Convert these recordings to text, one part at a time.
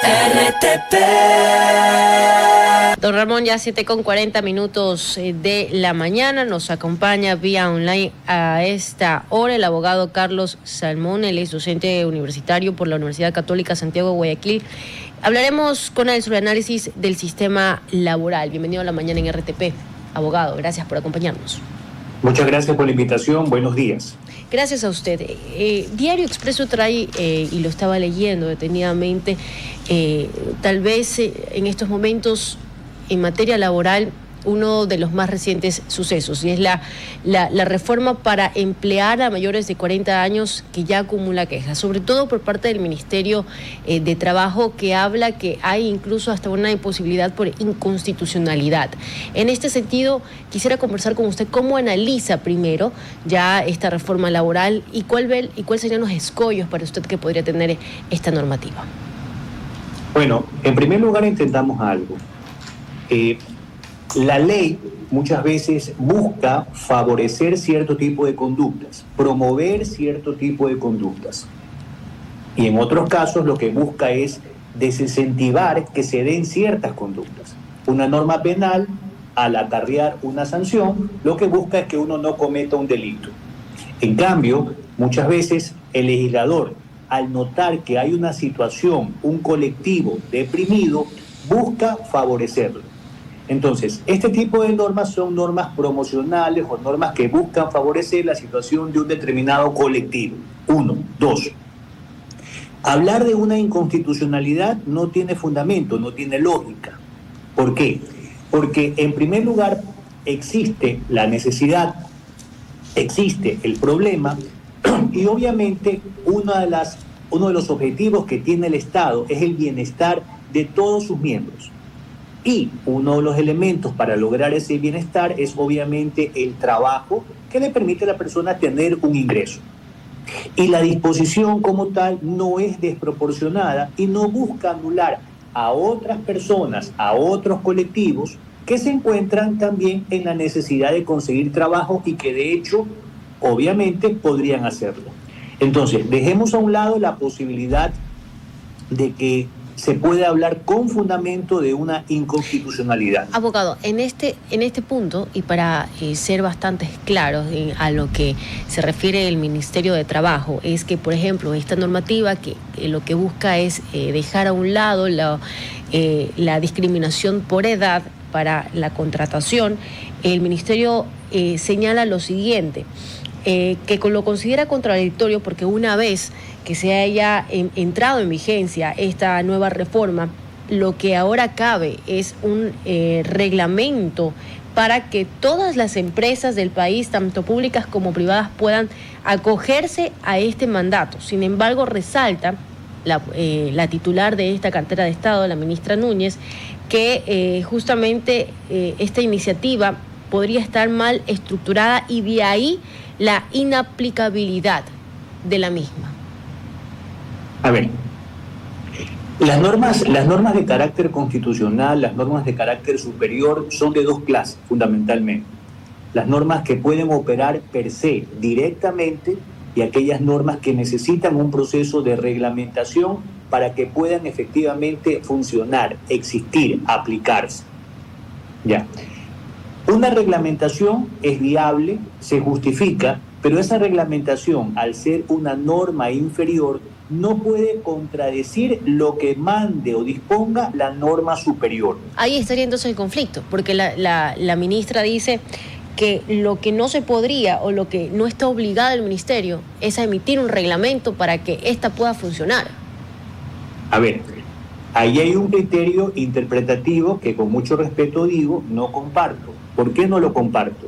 RTP. Don Ramón, ya 7:40 de la mañana, nos acompaña vía online a esta hora el abogado Carlos Salmón, él es docente universitario por la Universidad Católica Santiago de Guayaquil. Hablaremos con él sobre análisis del sistema laboral. Bienvenido a la mañana en RTP. Abogado, gracias por acompañarnos. Muchas gracias por la invitación, buenos días. Gracias a usted. Diario Expreso trae, y lo estaba leyendo detenidamente, tal vez en estos momentos en materia laboral uno de los más recientes sucesos, y es la reforma para emplear a mayores de 40 años que ya acumula quejas, sobre todo por parte del Ministerio de Trabajo, que habla que hay incluso hasta una imposibilidad por inconstitucionalidad. En este sentido, quisiera conversar con usted cómo analiza primero ya esta reforma laboral y cuál serían los escollos para usted que podría tener esta normativa. Bueno, en primer lugar entendamos algo. La ley muchas veces busca favorecer cierto tipo de conductas, promover cierto tipo de conductas. Y en otros casos lo que busca es desincentivar que se den ciertas conductas. Una norma penal, al acarrear una sanción, lo que busca es que uno no cometa un delito. En cambio, muchas veces el legislador, al notar que hay una situación, un colectivo deprimido, busca favorecerlo. Entonces, este tipo de normas son normas promocionales o normas que buscan favorecer la situación de un determinado colectivo. 1. 2. Hablar de una inconstitucionalidad no tiene fundamento, no tiene lógica. ¿Por qué? Porque, en primer lugar, existe la necesidad, existe el problema, y obviamente uno de los objetivos que tiene el Estado es el bienestar de todos sus miembros. Y uno de los elementos para lograr ese bienestar es obviamente el trabajo que le permite a la persona tener un ingreso. Y la disposición como tal no es desproporcionada y no busca anular a otras personas, a otros colectivos que se encuentran también en la necesidad de conseguir trabajo y que de hecho obviamente podrían hacerlo. Entonces, dejemos a un lado la posibilidad de que se puede hablar con fundamento de una inconstitucionalidad. Abogado, en este punto, y para ser bastante claros a lo que se refiere el Ministerio de Trabajo, es que, por ejemplo, esta normativa que lo que busca es dejar a un lado la discriminación por edad para la contratación, el Ministerio señala lo siguiente, que lo considera contradictorio porque una vez que se haya entrado en vigencia esta nueva reforma, lo que ahora cabe es un reglamento para que todas las empresas del país, tanto públicas como privadas, puedan acogerse a este mandato. Sin embargo, resalta la titular de esta cartera de Estado, la ministra Núñez, que justamente esta iniciativa podría estar mal estructurada y de ahí la inaplicabilidad de la misma. A ver, las normas de carácter constitucional, las normas de carácter superior son de dos clases fundamentalmente. Las normas que pueden operar per se directamente y aquellas normas que necesitan un proceso de reglamentación para que puedan efectivamente funcionar, existir, aplicarse. Ya. Una reglamentación es viable, se justifica, pero esa reglamentación, al ser una norma inferior, no puede contradecir lo que mande o disponga la norma superior. Ahí estaría entonces el conflicto, porque la ministra dice que lo que no se podría o lo que no está obligado el ministerio es a emitir un reglamento para que ésta pueda funcionar. A ver, ahí hay un criterio interpretativo que con mucho respeto digo, no comparto. ¿Por qué no lo comparto?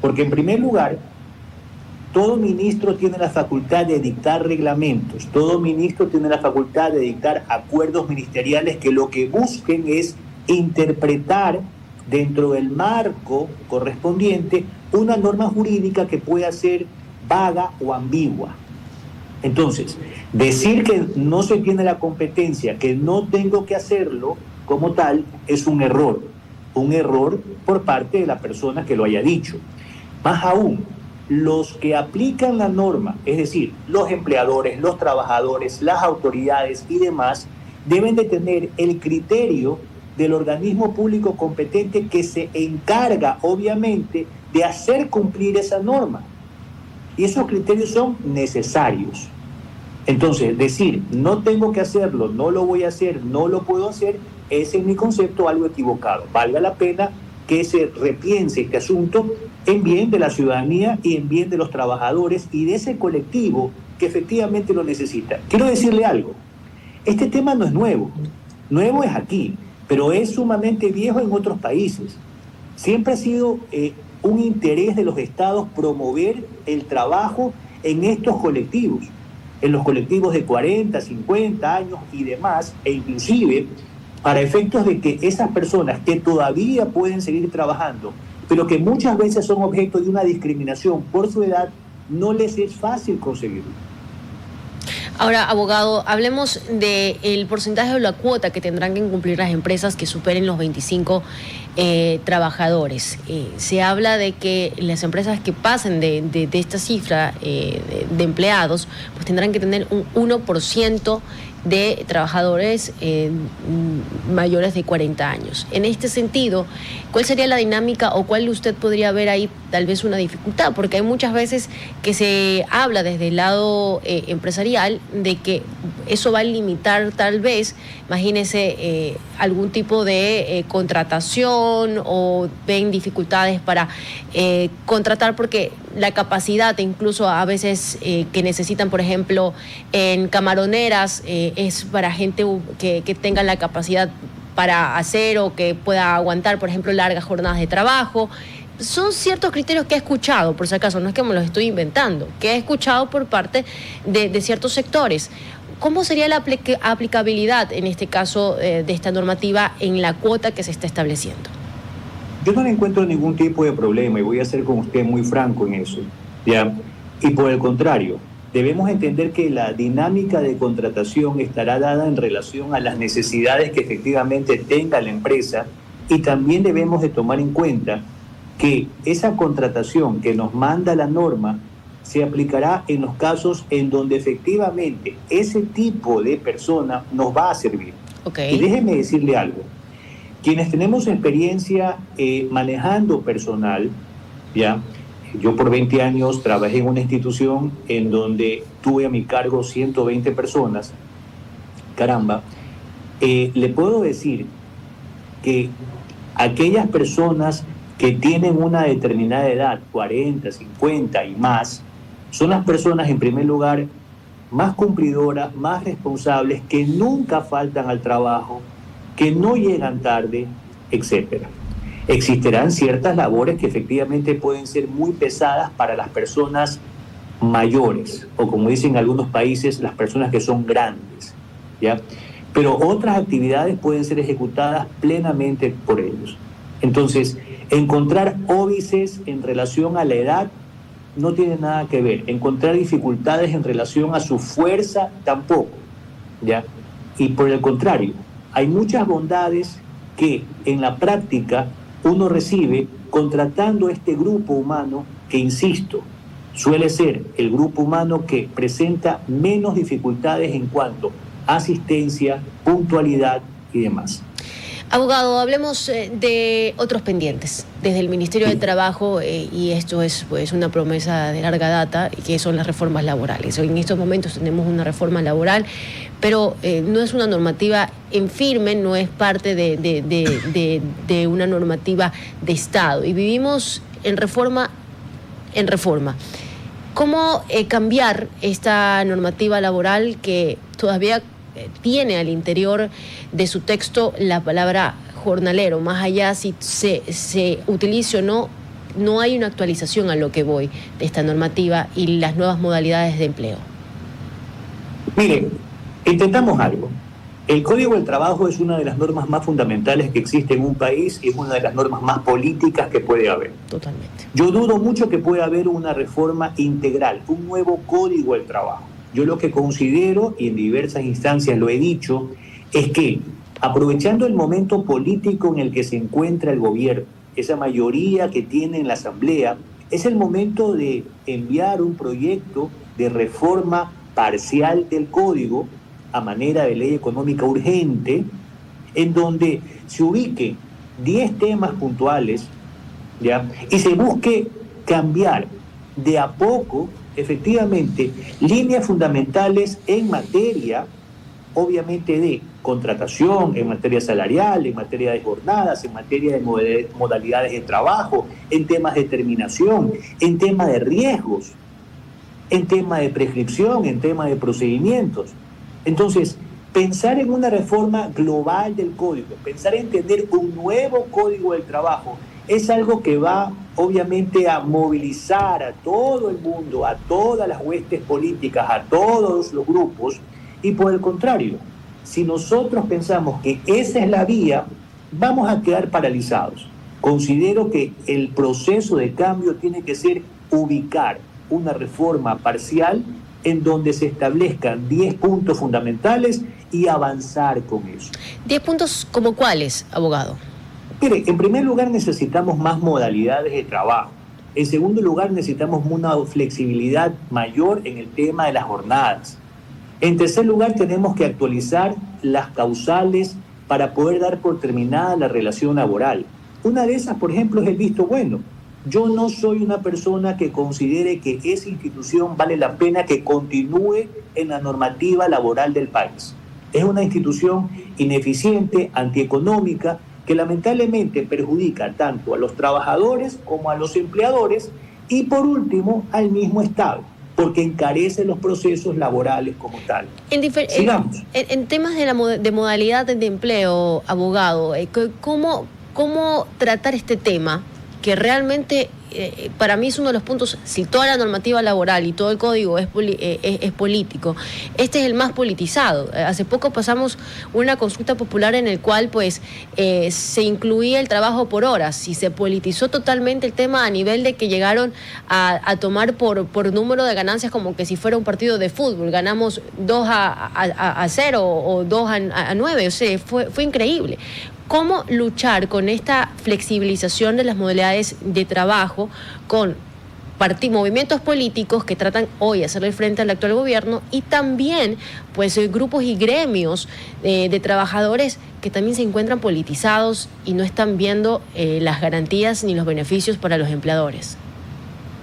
Porque en primer lugar, todo ministro tiene la facultad de dictar reglamentos, todo ministro tiene la facultad de dictar acuerdos ministeriales que lo que busquen es interpretar dentro del marco correspondiente una norma jurídica que pueda ser vaga o ambigua. Entonces, decir que no se tiene la competencia, que no tengo que hacerlo como tal, es un error por parte de la persona que lo haya dicho. Más aún, los que aplican la norma, es decir, los empleadores, los trabajadores, las autoridades y demás, deben de tener el criterio del organismo público competente que se encarga, obviamente, de hacer cumplir esa norma. Y esos criterios son necesarios. Entonces, decir, no tengo que hacerlo, no lo voy a hacer, no lo puedo hacer, es en mi concepto algo equivocado. Valga la pena que se repiense este asunto en bien de la ciudadanía y en bien de los trabajadores y de ese colectivo que efectivamente lo necesita. Quiero decirle algo, este tema no es nuevo, nuevo es aquí, pero es sumamente viejo en otros países. Siempre ha sido un interés de los estados promover el trabajo en estos colectivos, en los colectivos de 40, 50 años y demás, e inclusive para efectos de que esas personas que todavía pueden seguir trabajando, pero que muchas veces son objeto de una discriminación por su edad, no les es fácil conseguirlo. Ahora, abogado, hablemos del porcentaje de la cuota que tendrán que cumplir las empresas que superen los 25 trabajadores. Se habla de que las empresas que pasen de esta cifra de empleados, pues tendrán que tener un 1% de trabajadores mayores de 40 años. En este sentido, ¿cuál sería la dinámica o cuál usted podría ver ahí tal vez una dificultad? Porque hay muchas veces que se habla desde el lado empresarial de que eso va a limitar tal vez, imagínese, algún tipo de contratación o ven dificultades para contratar porque la capacidad incluso a veces que necesitan, por ejemplo, en camaroneras es para gente que tenga la capacidad para hacer o que pueda aguantar, por ejemplo, largas jornadas de trabajo. Son ciertos criterios que he escuchado, por si acaso, no es que me los estoy inventando, que he escuchado por parte de ciertos sectores. ¿Cómo sería la aplicabilidad, en este caso, de esta normativa en la cuota que se está estableciendo? Yo no le encuentro ningún tipo de problema y voy a ser con usted muy franco en eso, ¿ya? Y por el contrario, debemos entender que la dinámica de contratación estará dada en relación a las necesidades que efectivamente tenga la empresa y también debemos de tomar en cuenta que esa contratación que nos manda la norma se aplicará en los casos en donde efectivamente ese tipo de persona nos va a servir. Okay. Y déjeme decirle algo. Quienes tenemos experiencia manejando personal, ¿ya? Yo por 20 años trabajé en una institución en donde tuve a mi cargo 120 personas. Caramba, le puedo decir que aquellas personas que tienen una determinada edad, 40, 50 y más, son las personas, en primer lugar, más cumplidoras, más responsables, que nunca faltan al trabajo, que no llegan tarde, etc. Existirán ciertas labores que efectivamente pueden ser muy pesadas para las personas mayores, o como dicen en algunos países, las personas que son grandes, ¿ya? Pero otras actividades pueden ser ejecutadas plenamente por ellos. Entonces, encontrar óbices en relación a la edad no tiene nada que ver. Encontrar dificultades en relación a su fuerza tampoco, ¿ya? Y por el contrario, hay muchas bondades que en la práctica uno recibe contratando este grupo humano que, insisto, suele ser el grupo humano que presenta menos dificultades en cuanto a asistencia, puntualidad y demás. Abogado, hablemos de otros pendientes desde el Ministerio de Trabajo y esto es pues una promesa de larga data, que son las reformas laborales. Hoy en estos momentos tenemos una reforma laboral, pero no es una normativa en firme, no es parte de una normativa de Estado y vivimos en reforma en reforma. ¿Cómo cambiar esta normativa laboral que todavía tiene al interior de su texto la palabra jornalero? Más allá si se utilice o no, no hay una actualización a lo que voy de esta normativa y las nuevas modalidades de empleo. Mire, intentamos algo. El Código del Trabajo es una de las normas más fundamentales que existe en un país y es una de las normas más políticas que puede haber. Totalmente. Yo dudo mucho que pueda haber una reforma integral, un nuevo Código del Trabajo. Yo lo que considero, y en diversas instancias lo he dicho, es que aprovechando el momento político en el que se encuentra el gobierno, esa mayoría que tiene en la Asamblea, es el momento de enviar un proyecto de reforma parcial del Código a manera de ley económica urgente, en donde se ubique 10 temas puntuales, ¿ya? Y se busque cambiar de a poco, efectivamente, líneas fundamentales en materia, obviamente, de contratación, en materia salarial, en materia de jornadas, en materia de modalidades de trabajo, en temas de terminación, en temas de riesgos, en tema de prescripción, en tema de procedimientos. Entonces, pensar en una reforma global del código, pensar en tener un nuevo código del trabajo, es algo que va obviamente a movilizar a todo el mundo, a todas las huestes políticas, a todos los grupos, y por el contrario, si nosotros pensamos que esa es la vía, vamos a quedar paralizados. Considero que el proceso de cambio tiene que ser ubicar una reforma parcial en donde se establezcan 10 puntos fundamentales y avanzar con eso. ¿10 puntos como cuáles, abogado? Mire, en primer lugar necesitamos más modalidades de trabajo. En segundo lugar necesitamos una flexibilidad mayor en el tema de las jornadas. En tercer lugar tenemos que actualizar las causales para poder dar por terminada la relación laboral. Una de esas, por ejemplo, es el visto bueno. Yo no soy una persona que considere que esa institución vale la pena que continúe en la normativa laboral del país. Es una institución ineficiente, antieconómica, que lamentablemente perjudica tanto a los trabajadores como a los empleadores y, por último, al mismo Estado, porque encarece los procesos laborales como tal. Sigamos. En temas de modalidad de empleo, abogado, ¿cómo tratar este tema? Que realmente para mí es uno de los puntos, si toda la normativa laboral y todo el código es político, este es el más politizado. Hace poco pasamos una consulta popular en el cual pues se incluía el trabajo por horas y se politizó totalmente el tema a nivel de que llegaron a tomar por número de ganancias como que si fuera un partido de fútbol, ganamos 2-0 o 2-9, o sea, fue increíble. ¿Cómo luchar con esta flexibilización de las modalidades de trabajo con movimientos políticos que tratan hoy de hacerle frente al actual gobierno y también pues grupos y gremios de trabajadores que también se encuentran politizados y no están viendo las garantías ni los beneficios para los empleadores?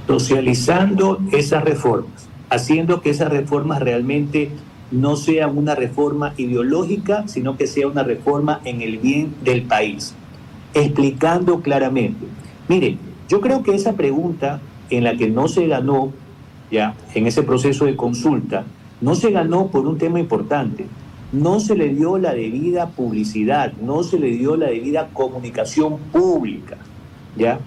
Socializando esas reformas, haciendo que esas reformas realmente no sea una reforma ideológica, sino que sea una reforma en el bien del país, explicando claramente. Mire, yo creo que esa pregunta en la que no se ganó, ya, en ese proceso de consulta, no se ganó por un tema importante. No se le dio la debida publicidad, no se le dio la debida comunicación pública, ¿ya?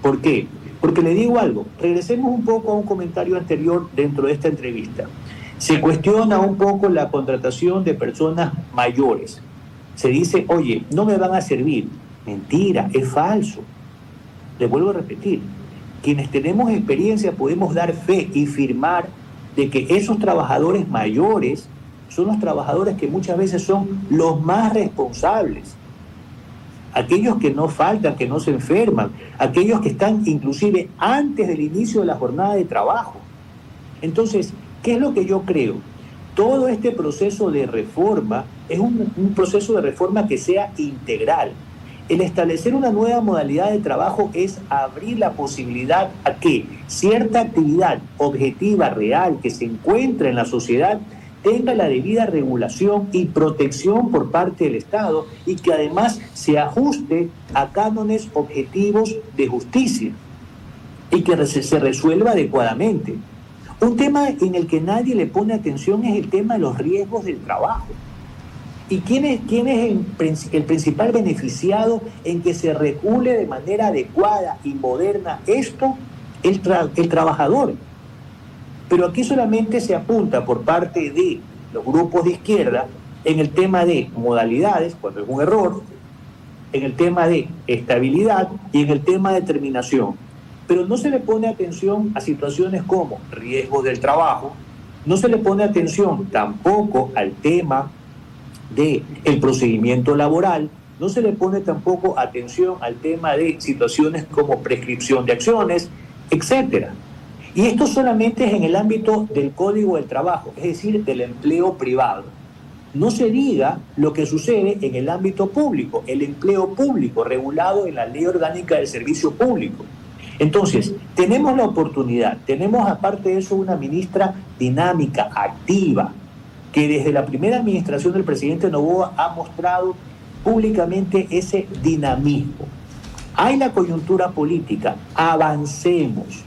¿Por qué? Porque le digo algo, regresemos un poco a un comentario anterior dentro de esta entrevista. Se cuestiona un poco la contratación de personas mayores. Se dice, oye, no me van a servir. Mentira, es falso. Le vuelvo a repetir. Quienes tenemos experiencia podemos dar fe y firmar de que esos trabajadores mayores son los trabajadores que muchas veces son los más responsables. Aquellos que no faltan, que no se enferman, aquellos que están inclusive antes del inicio de la jornada de trabajo. Entonces, ¿qué es lo que yo creo? Todo este proceso de reforma es un proceso de reforma que sea integral. El establecer una nueva modalidad de trabajo es abrir la posibilidad a que cierta actividad objetiva, real, que se encuentra en la sociedad, tenga la debida regulación y protección por parte del Estado y que además se ajuste a cánones objetivos de justicia y que se resuelva adecuadamente. Un tema en el que nadie le pone atención es el tema de los riesgos del trabajo. ¿Y quién es el principal beneficiado en que se regule de manera adecuada y moderna esto? El trabajador. Pero aquí solamente se apunta por parte de los grupos de izquierda en el tema de modalidades, cuando es un error, en el tema de estabilidad y en el tema de terminación. Pero no se le pone atención a situaciones como riesgos del trabajo, no se le pone atención tampoco al tema del procedimiento laboral, no se le pone tampoco atención al tema de situaciones como prescripción de acciones, etcétera. Y esto solamente es en el ámbito del Código del Trabajo, es decir, del empleo privado. No se diga lo que sucede en el ámbito público, el empleo público regulado en la Ley Orgánica del Servicio Público. Entonces, tenemos la oportunidad, tenemos aparte de eso una ministra dinámica, activa, que desde la primera administración del presidente Noboa ha mostrado públicamente ese dinamismo. Hay la coyuntura política, avancemos,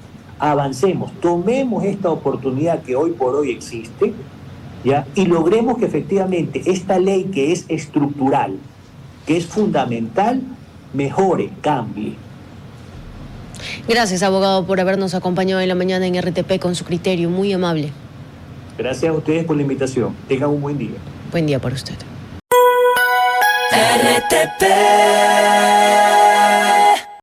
tomemos esta oportunidad que hoy por hoy existe, ¿ya? Y logremos que efectivamente esta ley que es estructural, que es fundamental, mejore, cambie. Gracias, abogado, por habernos acompañado en la mañana en RTP con su criterio, muy amable. Gracias a ustedes por la invitación. Tengan un buen día. Buen día para usted. RTP.